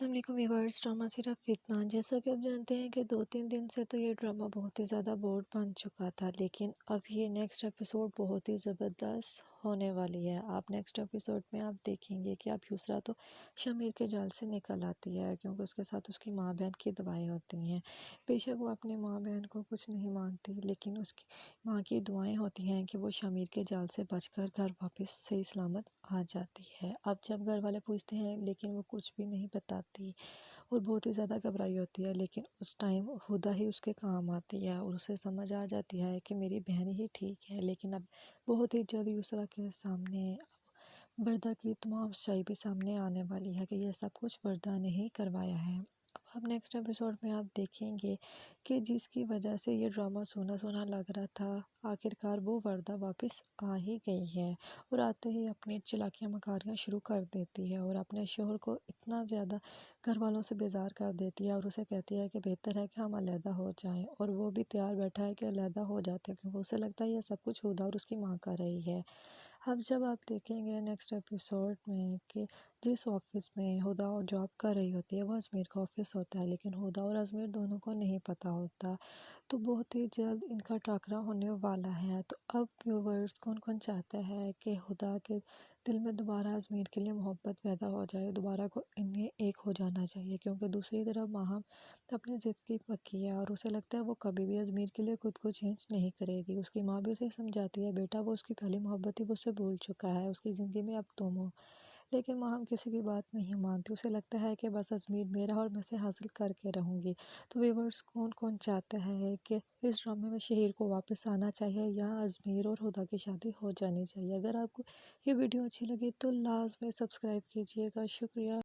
السلام علیکم viewers, drama صرف فتنہ جیسا کہ آپ جانتے ہیں کہ 2-3 دن سے تو یہ ڈرامہ بہت ہی زیادہ بورڈ بن چکا تھا، لیکن اب یہ نیکسٹ ایپیسوڈ بہت ہی زبردست ہونے والی ہے۔ آپ نیکسٹ ایپیسوڈ میں آپ دیکھیں گے کہ اب یسریٰ تو شمیر کے جال سے نکل آتی ہے، کیونکہ اس کے ساتھ اس کی ماں بہن کی دعائیں ہوتی ہیں۔ بے شک وہ اپنی ماں بہن کو کچھ نہیں مانتی، لیکن اس کی ماں کی دعائیں ہوتی ہیں کہ وہ شمیر کے جال سے بچ کر گھر واپس صحیح سلامت آ جاتی ہے۔ اب جب گھر والے پوچھتے ہیں لیکن وہ کچھ بھی نہیں بتاتی اور بہت ہی زیادہ گھبرائی ہوتی ہے، لیکن اس ٹائم ہدا ہی اس کے کام آتی ہے اور اسے سمجھ آ جاتی ہے کہ میری بہن ہی ٹھیک ہے۔ لیکن اب بہت ہی جلد یسریٰ کے سامنے وردہ کی تمام سچائی بھی سامنے آنے والی ہے کہ یہ سب کچھ وردہ نے ہی کروایا ہے۔ اب نیکسٹ ایپیسوڈ میں آپ دیکھیں گے کہ جس کی وجہ سے یہ ڈرامہ سونا سونا لگ رہا تھا، آخرکار وہ وردہ واپس آ ہی گئی ہے اور آتے ہی اپنی چلاکیاں مکاریاں شروع کر دیتی ہے اور اپنے شوہر کو اتنا زیادہ گھر والوں سے بیزار کر دیتی ہے اور اسے کہتی ہے کہ بہتر ہے کہ ہم علیحدہ ہو جائیں، اور وہ بھی تیار بیٹھا ہے کہ علیحدہ ہو جاتے ہیں، کیونکہ اسے لگتا ہے یہ سب کچھ ہدا اور اس کی ماں کر رہی ہے۔ اب جب آپ دیکھیں گے نیکسٹ ایپیسوڈ میں کہ جس آفس میں ہدا جاب کر رہی ہوتی ہے وہ ازمیر کا آفس ہوتا ہے، لیکن ہدا اور ازمیر دونوں کو نہیں پتہ ہوتا، تو بہت ہی جلد ان کا ٹاکرا ہونے والا ہے۔ تو اب ویورز کون کون چاہتا ہے کہ ہدا کے دل میں دوبارہ ازمیر کے لیے محبت پیدا ہو جائے، دوبارہ کو انہیں ایک ہو جانا چاہیے، کیونکہ دوسری طرف ماہم اپنی ضد کی پکی ہے اور اسے لگتا ہے وہ کبھی بھی ازمیر کے لیے خود کو چینج نہیں کرے گی۔ اس کی ماں بھی اسے سمجھاتی ہے بیٹا وہ اس کی پہلی محبت ہی وہ اسے بھول چکا ہے، اس کی زندگی میں اب تم ہو، لیکن ماہم کسی کی بات نہیں مانتی، اسے لگتا ہے کہ بس ازمیر میرا اور میں اسے حاصل کر کے رہوں گی۔ تو ویورز کون کون چاہتا ہے کہ اس ڈرامے میں شہیر کو واپس آنا چاہیے یا ازمیر اور ہدا کی شادی ہو جانی چاہیے؟ اگر آپ کو یہ ویڈیو اچھی لگی تو لازمی سبسکرائب کیجیے گا۔ شکریہ۔